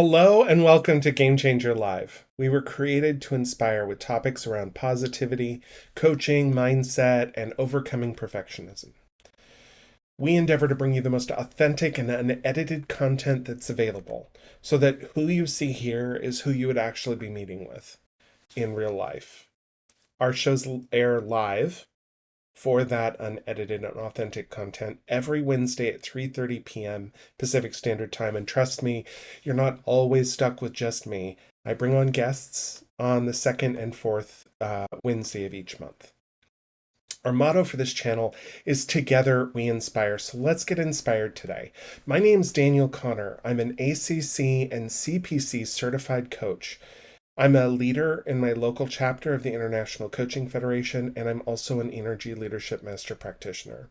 Hello and welcome to Game Changer Live. We were created to inspire with topics around positivity, coaching, mindset, and overcoming perfectionism. We endeavor to bring you the most authentic and unedited content that's available so that who you see here is who you would actually be meeting with in real life. Our shows air live for that unedited and authentic content every Wednesday at 3:30 p.m. Pacific Standard Time. And trust me, you're not always stuck with just me. I bring on guests on the second and fourth Wednesday of each month. Our motto for this channel is Together We Inspire. So let's get inspired today. My name's Daniel Connor. I'm an ACC and CPC certified coach. I'm a leader in my local chapter of the International Coaching Federation, and I'm also an Energy Leadership Master Practitioner.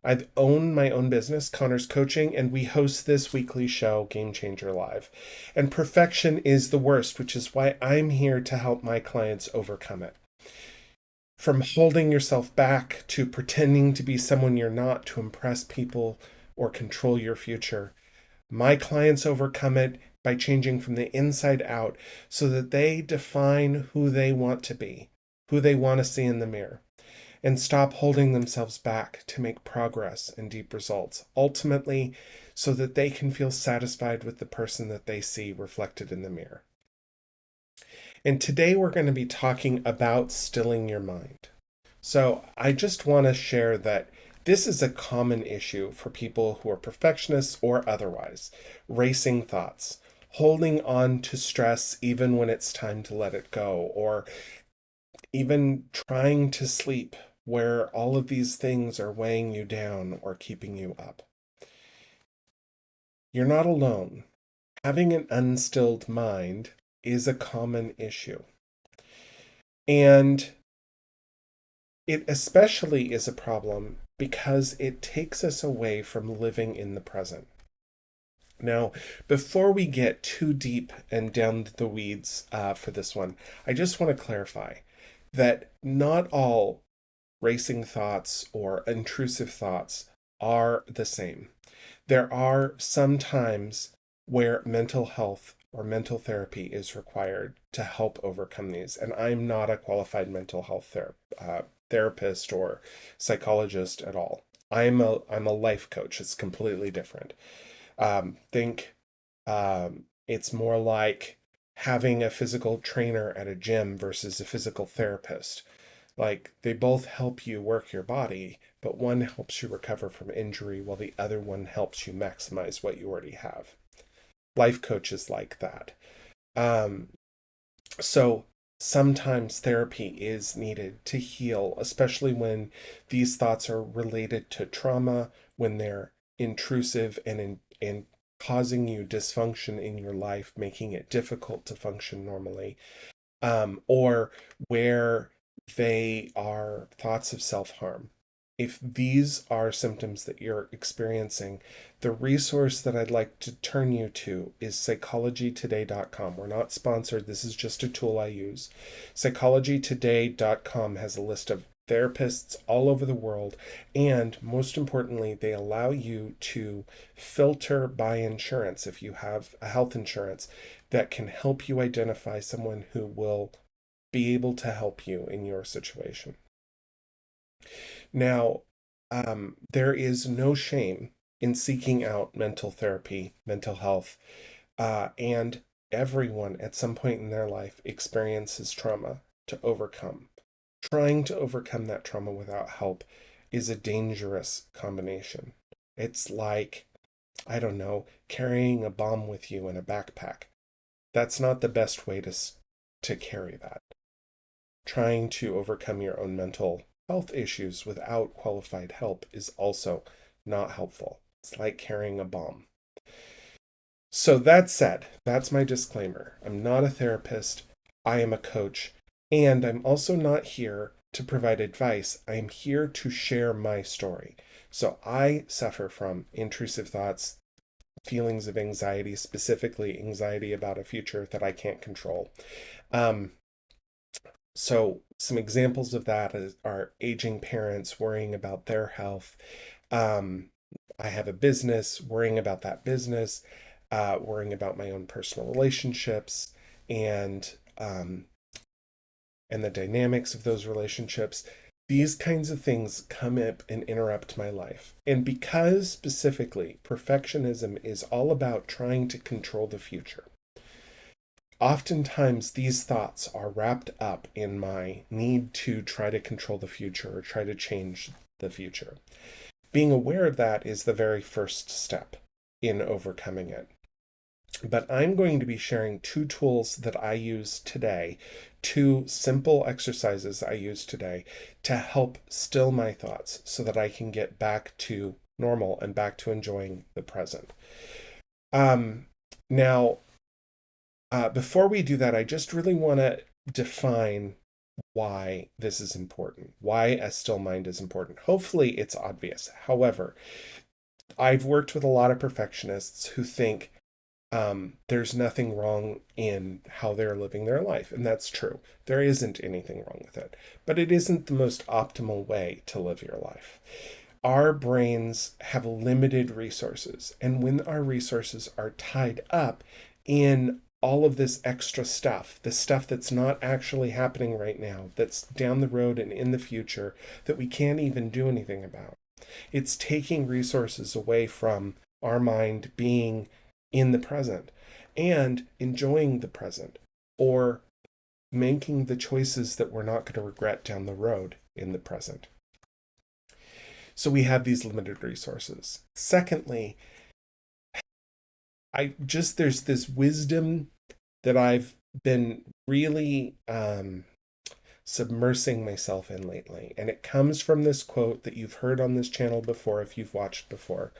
I own my own business, Connor's Coaching, and we host this weekly show, Game Changer Live. And perfection is the worst, which is why I'm here to help my clients overcome it. From holding yourself back to pretending to be someone you're not to impress people or control your future, my clients overcome it by changing from the inside out so that they define who they want to be, who they want to see in the mirror, and stop holding themselves back to make progress and deep results, ultimately, so that they can feel satisfied with the person that they see reflected in the mirror. And today we're going to be talking about stilling your mind. So I just want to share that this is a common issue for people who are perfectionists or otherwise, racing thoughts, holding on to stress even when it's time to let it go, or even trying to sleep where all of these things are weighing you down or keeping you up. You're not alone. Having an unstilled mind is a common issue. And it especially is a problem because it takes us away from living in the present. Now, before we get too deep and down the weeds for this one, I just want to clarify that not all racing thoughts or intrusive thoughts are the same. There are some times where mental health or mental therapy is required to help overcome these. And I'm not a qualified mental health therapist or psychologist at all. I'm a life coach. It's completely different. Think it's more like having a physical trainer at a gym versus a physical therapist. Like they both help you work your body, but one helps you recover from injury while the other one helps you maximize what you already have. Life coaches like that. Um, so sometimes therapy is needed to heal, especially when these thoughts are related to trauma, when they're intrusive and causing you dysfunction in your life, making it difficult to function normally, or where they are thoughts of self-harm. If these are symptoms that you're experiencing, the resource that I'd like to turn you to is psychologytoday.com. We're not sponsored. This is just a tool I use. Psychologytoday.com has a list of therapists all over the world, and most importantly, they allow you to filter by insurance if you have a health insurance that can help you identify someone who will be able to help you in your situation. Now, there is no shame in seeking out mental therapy, mental health, and everyone at some point in their life experiences trauma to overcome. Trying to overcome that trauma without help is a dangerous combination. It's like, I don't know, carrying a bomb with you in a backpack. That's not the best way to carry that. Trying to overcome your own mental health issues without qualified help is also not helpful. It's like carrying a bomb. So that said, that's my disclaimer. I'm not a therapist. I am a coach. And I'm also not here to provide advice. I am here to share my story. So I suffer from intrusive thoughts, feelings of anxiety, specifically anxiety about a future that I can't control. So some examples of that are aging parents, worrying about their health. I have a business, worrying about that business. worrying about my own personal relationships and um, and the dynamics of those relationships. These kinds of things come up and interrupt my life. And because specifically perfectionism is all about trying to control the future, oftentimes these thoughts are wrapped up in my need to try to control the future or try to change the future. Being aware of that is the very first step in overcoming it. But I'm going to be sharing two tools that I use today, two simple exercises I use today to help still my thoughts so that I can get back to normal and back to enjoying the present. Now, before we do that, I just really want to define why this is important, why a still mind is important. Hopefully, it's obvious. However, I've worked with a lot of perfectionists who think there's nothing wrong in how they're living their life. And that's true. There isn't anything wrong with it. But it isn't the most optimal way to live your life. Our brains have limited resources. And when our resources are tied up in all of this extra stuff, the stuff that's not actually happening right now, that's down the road and in the future, that we can't even do anything about, it's taking resources away from our mind being in the present and enjoying the present, or making the choices that we're not going to regret down the road in the present. So we have these limited resources. Secondly, there's this wisdom that I've been really submersing myself in lately. And it comes from this quote that you've heard on this channel before if you've watched before.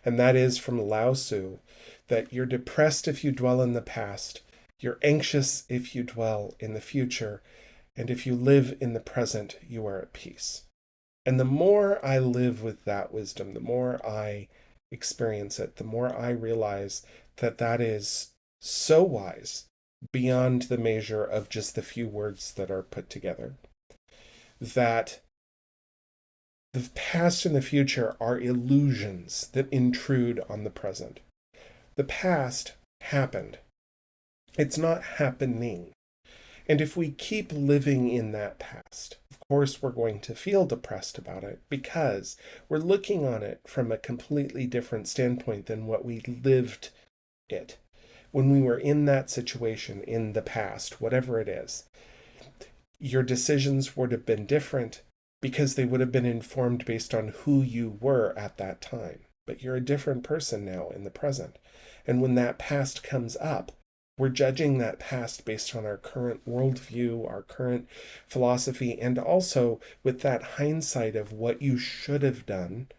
And that is from Lao Tzu, that you're depressed if you dwell in the past, you're anxious if you dwell in the future, and if you live in the present, you are at peace. And the more I live with that wisdom, the more I experience it, the more I realize that that is so wise, beyond the measure of just the few words that are put together, that the past and the future are illusions that intrude on the present. The past happened. It's not happening. And if we keep living in that past, of course, we're going to feel depressed about it because we're looking on it from a completely different standpoint than what we lived it. When we were in that situation in the past, whatever it is, your decisions would have been different because they would have been informed based on who you were at that time. But you're a different person now in the present. And when that past comes up, we're judging that past based on our current worldview, our current philosophy, and also with that hindsight of what you should have done.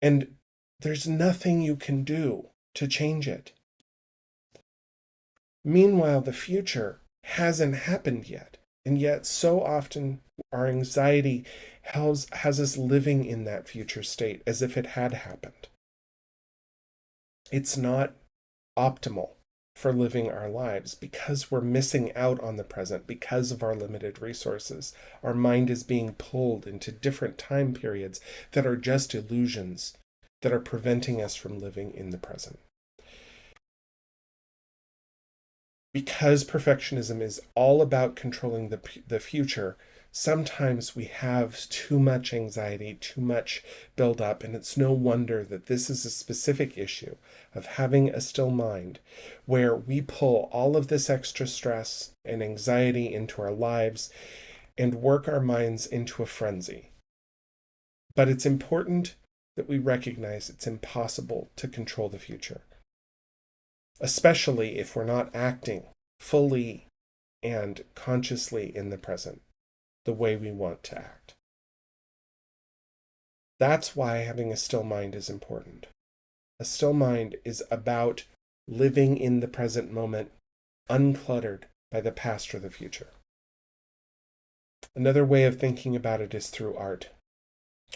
And there's nothing you can do to change it. Meanwhile, the future hasn't happened yet. And yet, so often, our anxiety has us living in that future state as if it had happened. It's not optimal for living our lives because we're missing out on the present because of our limited resources. Our mind is being pulled into different time periods that are just illusions that are preventing us from living in the present. Because perfectionism is all about controlling the future, sometimes we have too much anxiety, too much buildup, and it's no wonder that this is a specific issue of having a still mind where we pull all of this extra stress and anxiety into our lives and work our minds into a frenzy. But it's important that we recognize it's impossible to control the future, especially if we're not acting fully and consciously in the present the way we want to act. That's why having a still mind is important. A still mind is about living in the present moment, uncluttered by the past or the future. Another way of thinking about it is through art.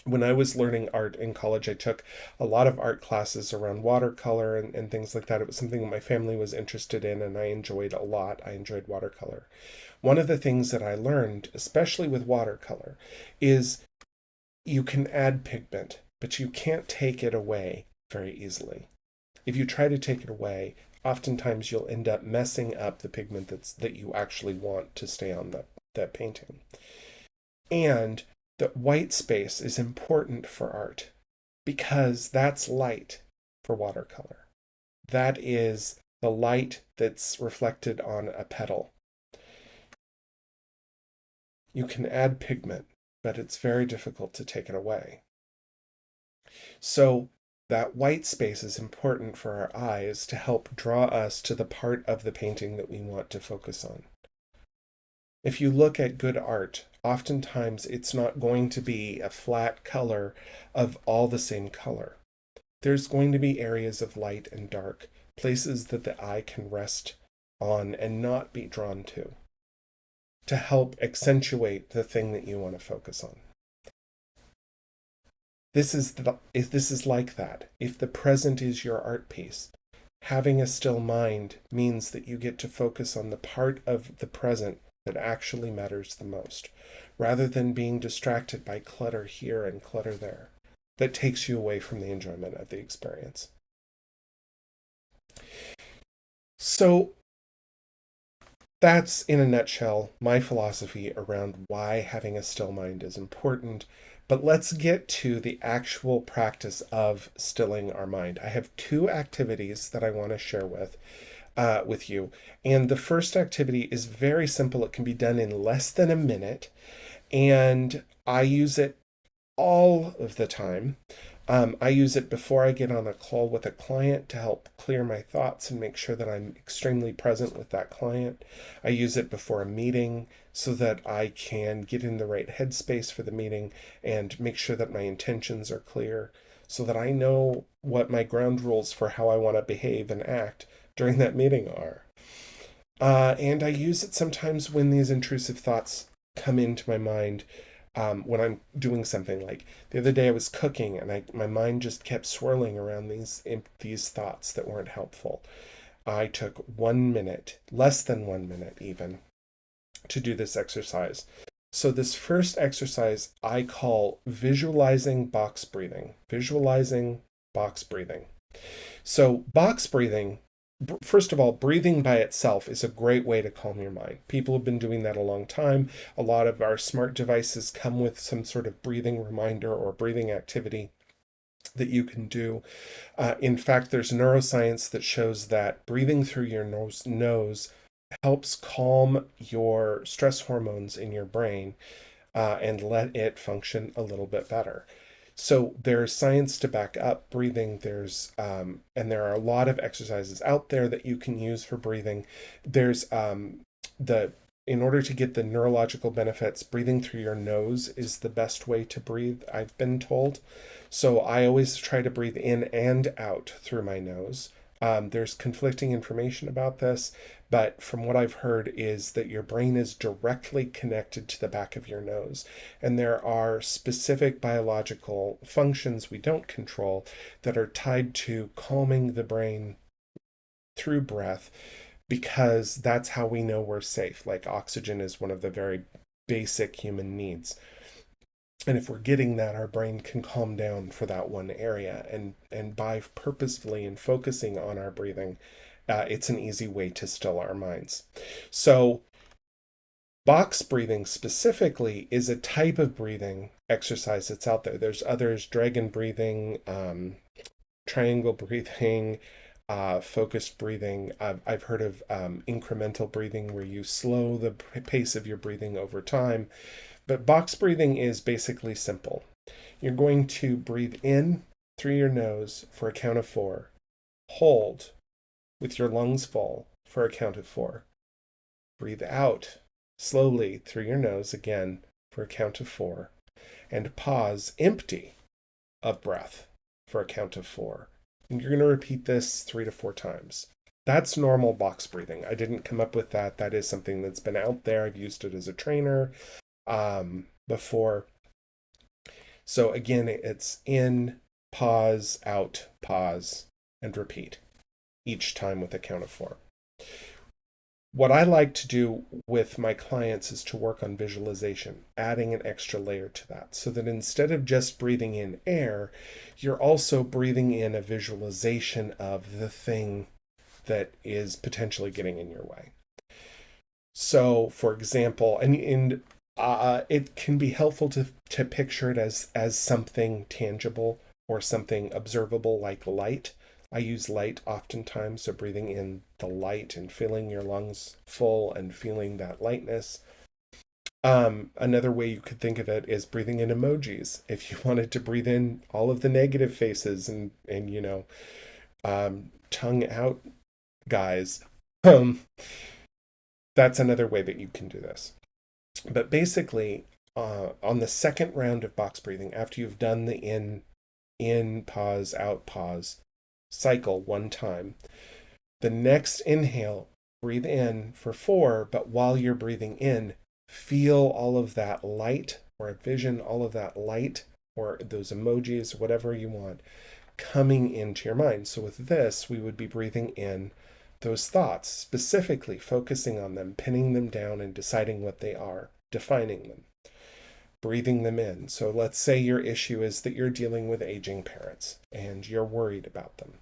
When I was learning art in college, I took a lot of art classes around watercolor and things like that. It was something that my family was interested in, and I enjoyed a lot. I enjoyed watercolor. One of the things that I learned, especially with watercolor, is you can add pigment, but you can't take it away very easily. If you try to take it away, oftentimes you'll end up messing up the pigment that you actually want to stay on that painting. And the white space is important for art because that's light for watercolor. That is the light that's reflected on a petal. You can add pigment, but it's very difficult to take it away. So that white space is important for our eyes to help draw us to the part of the painting that we want to focus on. If you look at good art, oftentimes it's not going to be a flat color of all the same color. There's going to be areas of light and dark, places that the eye can rest on and not be drawn to help accentuate the thing that you want to focus on. This is like that. If the present is your art piece, having a still mind means that you get to focus on the part of the present that actually matters the most, rather than being distracted by clutter here and clutter there that takes you away from the enjoyment of the experience. So that's, in a nutshell, my philosophy around why having a still mind is important. But let's get to the actual practice of stilling our mind. I have two activities that I want to share with you. And the first activity is very simple. It can be done in less than a minute. And I use it all of the time. I use it before I get on a call with a client to help clear my thoughts and make sure that I'm extremely present with that client. I use it before a meeting so that I can get in the right headspace for the meeting and make sure that my intentions are clear so that I know what my ground rules for how I want to behave and act during that meeting are. And I use it sometimes when these intrusive thoughts come into my mind. When I'm doing something, like the other day I was cooking and my mind just kept swirling around these thoughts that weren't helpful. I took 1 minute, less than 1 minute even, to do this exercise. So this first exercise I call visualizing box breathing. Visualizing box breathing. So box breathing, first of all, breathing by itself is a great way to calm your mind. People have been doing that a long time. A lot of our smart devices come with some sort of breathing reminder or breathing activity that you can do. In fact, there's neuroscience that shows that breathing through your nose helps calm your stress hormones in your brain and let it function a little bit better. So there's science to back up breathing. And there are a lot of exercises out there that you can use for breathing. There's in order to get the neurological benefits, breathing through your nose is the best way to breathe, I've been told. So I always try to breathe in and out through my nose. There's conflicting information about this, but from what I've heard is that your brain is directly connected to the back of your nose. And there are specific biological functions we don't control that are tied to calming the brain through breath, because that's how we know we're safe. Like oxygen is one of the very basic human needs. And if we're getting that, our brain can calm down for that one area. And by purposefully and focusing on our breathing, it's an easy way to still our minds. So box breathing specifically is a type of breathing exercise that's out there. There's others, dragon breathing, triangle breathing, focused breathing. I've heard of incremental breathing, where you slow the pace of your breathing over time. But box breathing is basically simple. You're going to breathe in through your nose for a count of 4. Hold with your lungs full for a count of 4. Breathe out slowly through your nose again for a count of 4. And pause empty of breath for a count of 4. And you're going to repeat this 3 to 4 times. That's normal box breathing. I didn't come up with that. That is something that's been out there. I've used it as a trainer before. So again, it's in, pause, out, pause, and repeat each time with a count of 4. What I like to do with my clients is to work on visualization, adding an extra layer to that, so that instead of just breathing in air, you're also breathing in a visualization of the thing that is potentially getting in your way. So, for example, it can be helpful to picture it as something tangible or something observable like light. I use light oftentimes, so breathing in the light and filling your lungs full and feeling that lightness. Another way you could think of it is breathing in emojis. If you wanted to breathe in all of the negative faces and tongue out guys, um, that's another way that you can do this. But basically, on the second round of box breathing, after you've done the in pause, out pause cycle one time, the next inhale, breathe in for 4, but while you're breathing in, feel all of that light or envision all of that light or those emojis, whatever you want, coming into your mind. So with this, we would be breathing in those thoughts, specifically focusing on them, pinning them down and deciding what they are, defining them, breathing them in. So let's say your issue is that you're dealing with aging parents and you're worried about them.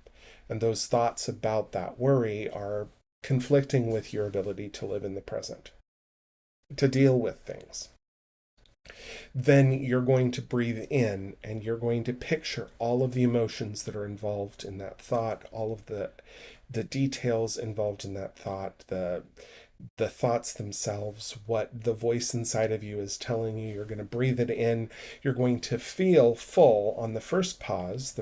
And those thoughts about that worry are conflicting with your ability to live in the present, to deal with things. Then you're going to breathe in and you're going to picture all of the emotions that are involved in that thought, all of the details involved in that thought, the thoughts themselves, what the voice inside of you is telling you. You're going to breathe it in. You're going to feel full on the first pause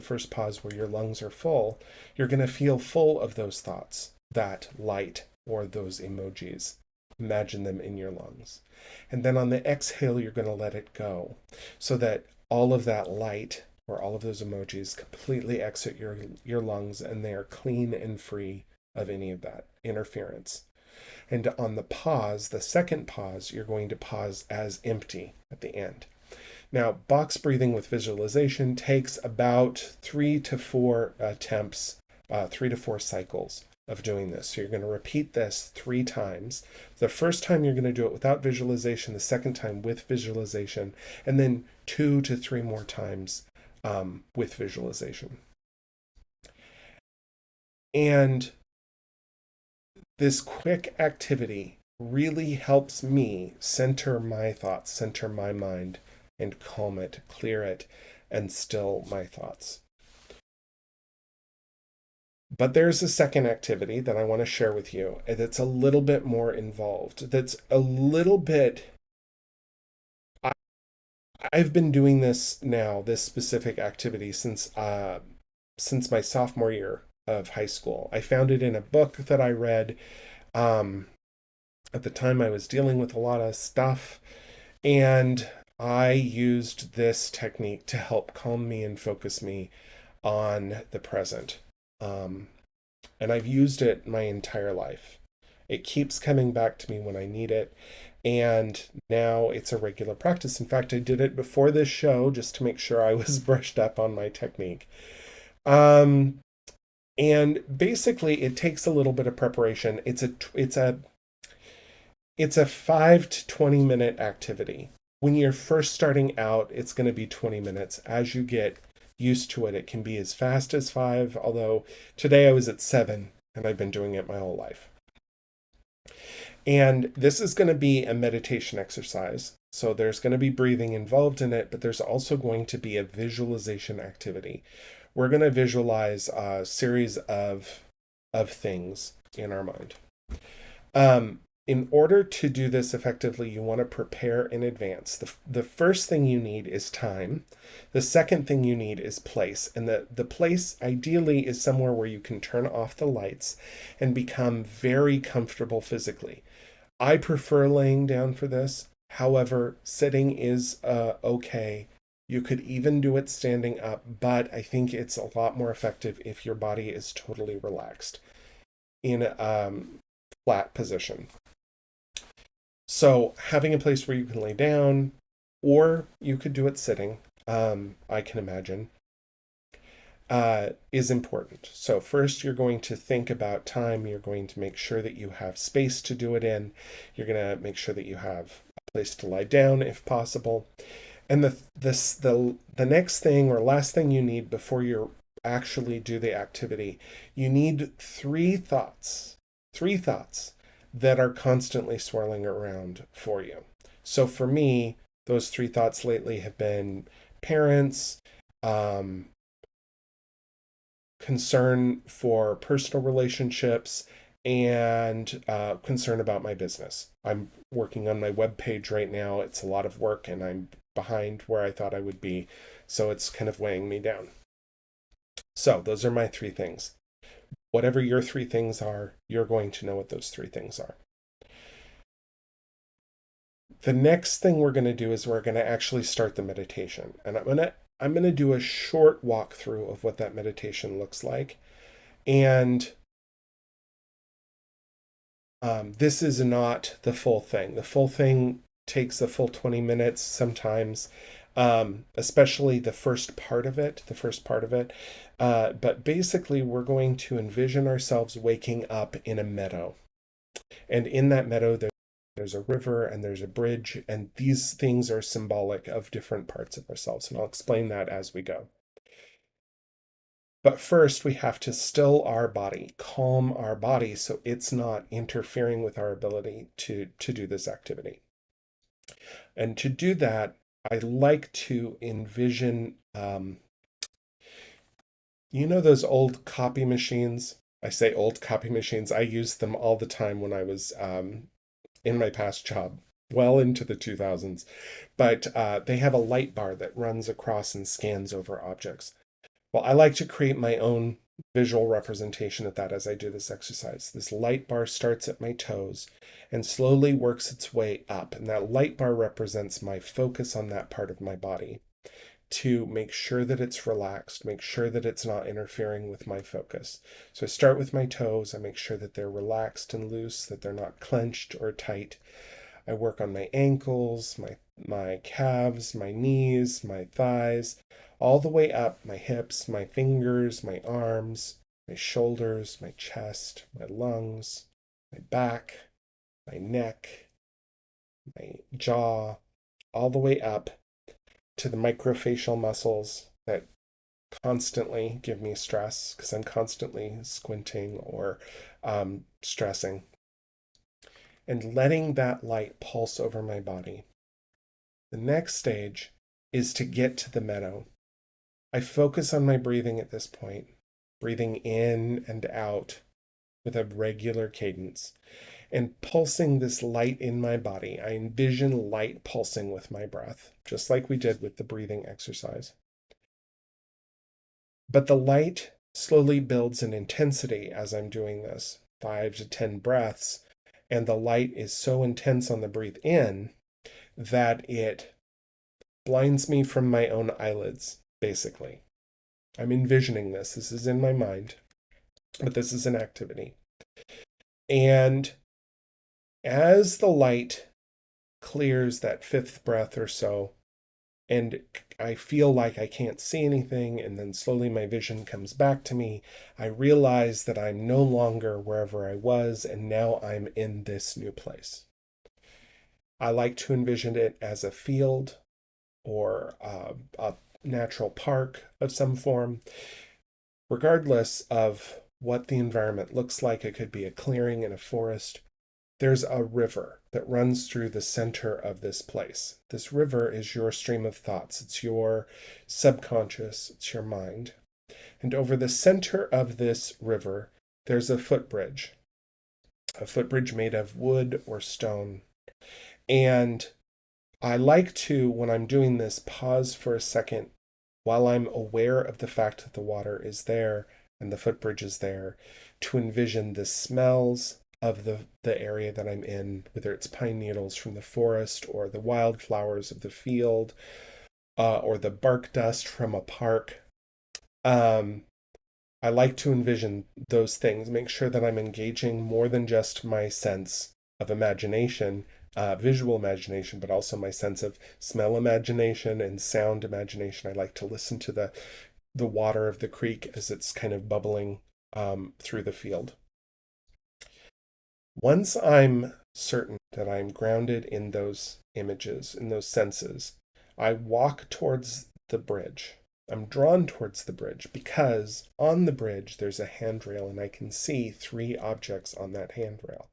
where your lungs are full. You're going to feel full of those thoughts, that light or those emojis. Imagine them in your lungs. And then on the exhale, you're going to let it go so that all of that light or all of those emojis completely exit your lungs and they are clean and free of any of that interference. And on the pause, the second pause, you're going to pause as empty at the end. Now, box breathing with visualization takes about 3 to 4 attempts, 3 to 4 cycles of doing this. So you're going to repeat this 3 times. The first time you're going to do it without visualization, the second time with visualization, and then 2 to 3 more times with visualization. And this quick activity really helps me center my thoughts, center my mind, and calm it, clear it, and still my thoughts. But there's a second activity that I want to share with you that's a little bit more involved. That's a little bit. I've been doing this now, this specific activity, since my sophomore year of high school. I found it in a book that I read. At the time, I was dealing with a lot of stuff, and I used this technique to help calm me and focus me on the present. And I've used it my entire life. It keeps coming back to me when I need it. And now it's a regular practice. In fact, I did it before this show just to make sure I was brushed up on my technique. And basically, it takes a little bit of preparation. It's a 5 to 20 minute activity. When you're first starting out, it's going to be 20 minutes. As you get used to it, it can be as fast as 5, although today I was at 7 and I've been doing it my whole life. And this is going to be a meditation exercise. So there's going to be breathing involved in it, but there's also going to be a visualization activity. We're going to visualize a series of things in our mind. In order to do this effectively, you want to prepare in advance. The first thing you need is time. The second thing you need is place. And the place ideally is somewhere where you can turn off the lights and become very comfortable physically. I prefer laying down for this. However, sitting is okay. You could even do it standing up, but I think it's a lot more effective if your body is totally relaxed in a flat position. So having a place where you can lay down, or you could do it sitting, I can imagine. is important. So first you're going to think about time. You're going to make sure that you have space to do it in. You're going to make sure that you have a place to lie down if possible. And the next thing or last thing you need before you actually do the activity, you need three thoughts that are constantly swirling around for you. So for me, those three thoughts lately have been parents, um, concern for personal relationships, and concern about my business. I'm working on my web page right now. It's a lot of work and I'm behind where I thought I would be. So it's kind of weighing me down. So those are my three things. Whatever your three things are, you're going to know what those three things are. The next thing we're going to do is we're going to actually start the meditation. And I'm going to do a short walkthrough of what that meditation looks like. And this is not the full thing. The full thing takes a full 20 minutes sometimes, especially the first part of it. But basically, we're going to envision ourselves waking up in a meadow. And in that meadow, there's a river and there's a bridge. And these things are symbolic of different parts of ourselves. And I'll explain that as we go. But first, we have to still our body, calm our body so it's not interfering with our ability to do this activity. And to do that, I like to envision, those old copy machines? I say old copy machines. I used them all the time when I was in my past job, well into the 2000s. But they have a light bar that runs across and scans over objects. Well, I like to create my own visual representation of that as I do this exercise. This light bar starts at my toes and slowly works its way up. And that light bar represents my focus on that part of my body to make sure that it's relaxed, make sure that it's not interfering with my focus. So I start with my toes. I make sure that they're relaxed and loose, that they're not clenched or tight. I work on my ankles, my calves, my knees, my thighs, all the way up my hips, my fingers, my arms, my shoulders, my chest, my lungs, my back, my neck, my jaw, all the way up to the microfacial muscles that constantly give me stress because I'm constantly squinting or stressing. And letting that light pulse over my body. The next stage is to get to the meadow. I focus on my breathing at this point, breathing in and out with a regular cadence and pulsing this light in my body. I envision light pulsing with my breath, just like we did with the breathing exercise. But the light slowly builds in intensity as I'm doing this, 5 to 10 breaths, and the light is so intense on the breathe in that it blinds me from my own eyelids, basically. I'm envisioning this. This is in my mind, but this is an activity. And as the light clears that fifth breath or so, and I feel like I can't see anything, and then slowly my vision comes back to me, I realize that I'm no longer wherever I was, and now I'm in this new place. I like to envision it as a field or a natural park of some form. Regardless of what the environment looks like, it could be a clearing in a forest. There's a river that runs through the center of this place. This river is your stream of thoughts. It's your subconscious. It's your mind. And over the center of this river, there's a footbridge made of wood or stone. And I like to, when I'm doing this, pause for a second while I'm aware of the fact that the water is there and the footbridge is there, to envision the smells of the area that I'm in, whether it's pine needles from the forest or the wildflowers of the field, or the bark dust from a park. I like to envision those things, make sure that I'm engaging more than just my sense of imagination, visual imagination, but also my sense of smell imagination and sound imagination. I like to listen to the the water of the creek as it's kind of bubbling through the field. Once I'm certain that I'm grounded in those images, in those senses, I walk towards the bridge. I'm drawn towards the bridge because on the bridge there's a handrail and I can see 3 objects on that handrail.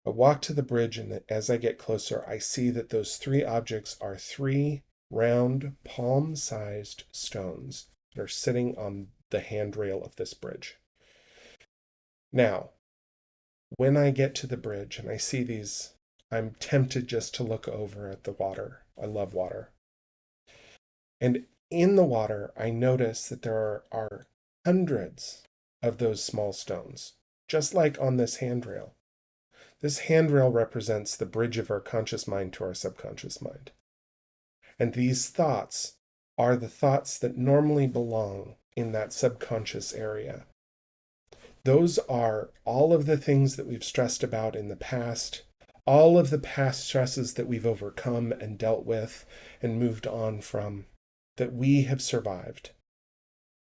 I walk to the bridge, and as I get closer, I see that those 3 objects are 3 round, palm-sized stones that are sitting on the handrail of this bridge. Now, when I get to the bridge and I see these, I'm tempted just to look over at the water. I love water. And in the water, I notice that there are hundreds of those small stones, just like on this handrail. This handrail represents the bridge of our conscious mind to our subconscious mind. And these thoughts are the thoughts that normally belong in that subconscious area. Those are all of the things that we've stressed about in the past, all of the past stresses that we've overcome and dealt with and moved on from, that we have survived.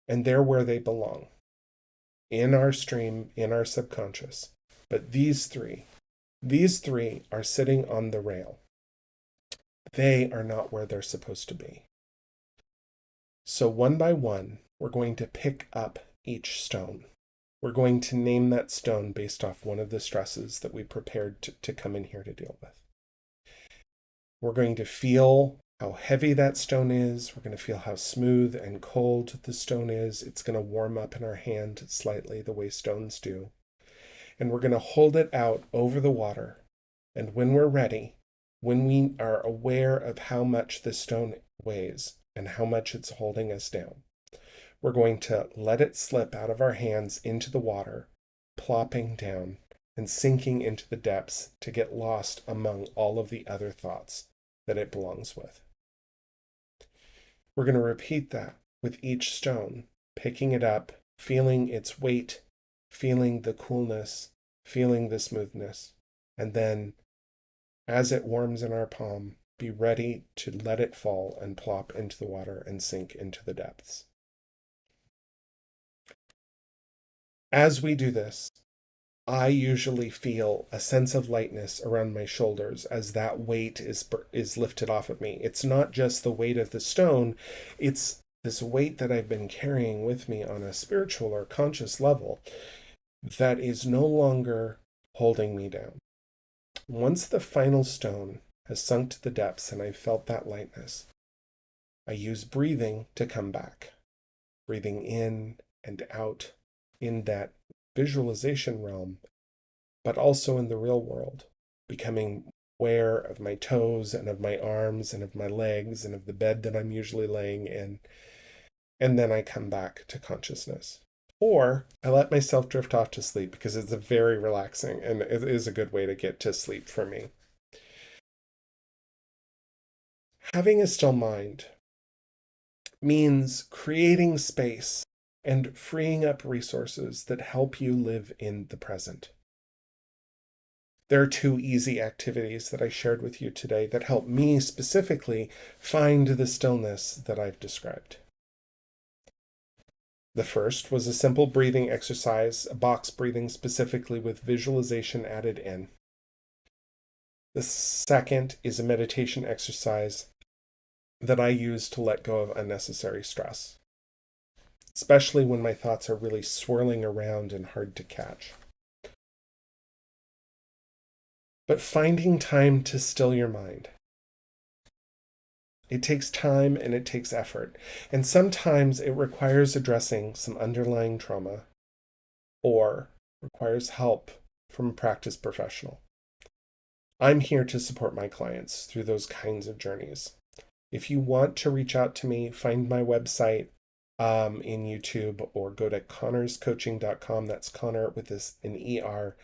And they're where they belong, in our stream, in our subconscious. But these three are sitting on the rail. They are not where they're supposed to be. So one by one, we're going to pick up each stone. We're going to name that stone based off one of the stresses that we prepared to come in here to deal with. We're going to feel how heavy that stone is. We're going to feel how smooth and cold the stone is. It's going to warm up in our hand slightly the way stones do. And we're going to hold it out over the water. And when we're ready, when we are aware of how much the stone weighs and how much it's holding us down, we're going to let it slip out of our hands into the water, plopping down and sinking into the depths to get lost among all of the other thoughts that it belongs with. We're going to repeat that with each stone, picking it up, feeling its weight, feeling the coolness, feeling the smoothness, and then as it warms in our palm, be ready to let it fall and plop into the water and sink into the depths. As we do this, I usually feel a sense of lightness around my shoulders as that weight is lifted off of me. It's not just the weight of the stone, it's this weight that I've been carrying with me on a spiritual or conscious level that is no longer holding me down. Once the final stone has sunk to the depths and I've felt that lightness, I use breathing to come back. Breathing in and out in that visualization realm, but also in the real world, becoming aware of my toes and of my arms and of my legs and of the bed that I'm usually laying in. And then I come back to consciousness. Or I let myself drift off to sleep because it's a very relaxing and it is a good way to get to sleep for me. Having a still mind means creating space and freeing up resources that help you live in the present. There are 2 easy activities that I shared with you today that help me specifically find the stillness that I've described. The first was a simple breathing exercise, a box breathing specifically with visualization added in. The second is a meditation exercise that I use to let go of unnecessary stress, especially when my thoughts are really swirling around and hard to catch. But finding time to still your mind. It takes time and it takes effort. And sometimes it requires addressing some underlying trauma or requires help from a practice professional. I'm here to support my clients through those kinds of journeys. If you want to reach out to me, find my website in YouTube or go to connorscoaching.com. That's Connor with an ER,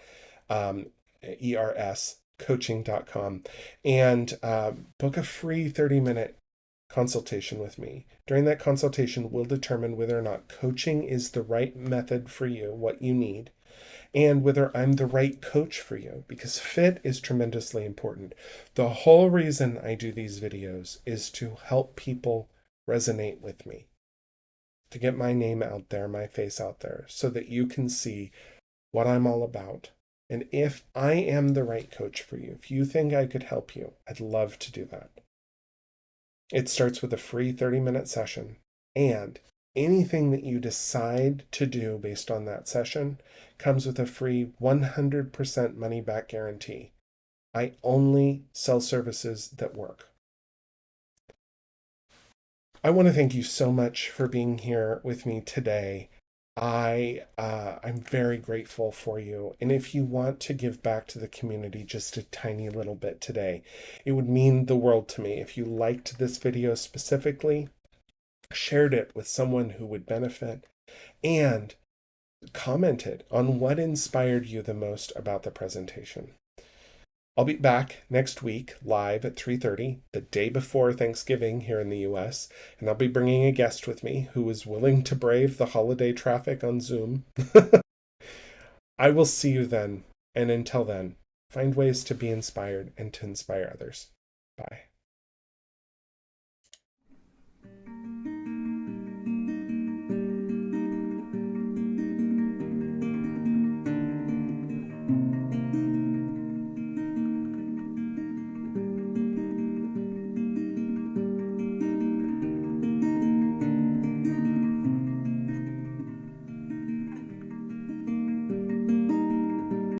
ERS, coaching.com, and book a free 30-minute consultation with me. During that consultation, we'll determine whether or not coaching is the right method for you, what you need, and whether I'm the right coach for you, because fit is tremendously important. The whole reason I do these videos is to help people resonate with me. to get my name out there, my face out there, so that you can see what I'm all about. And if I am the right coach for you, if you think I could help you, I'd love to do that. It starts with a free 30-minute session, and anything that you decide to do based on that session comes with a free 100% money back guarantee. I only sell services that work. I want to thank you so much for being here with me today. I'm very grateful for you. And if you want to give back to the community just a tiny little bit today, it would mean the world to me. If you liked this video specifically, shared it with someone who would benefit, and commented on what inspired you the most about the presentation. I'll be back next week live at 3:30, the day before Thanksgiving here in the US, and I'll be bringing a guest with me who is willing to brave the holiday traffic on Zoom. I will see you then, and until then, find ways to be inspired and to inspire others. Bye.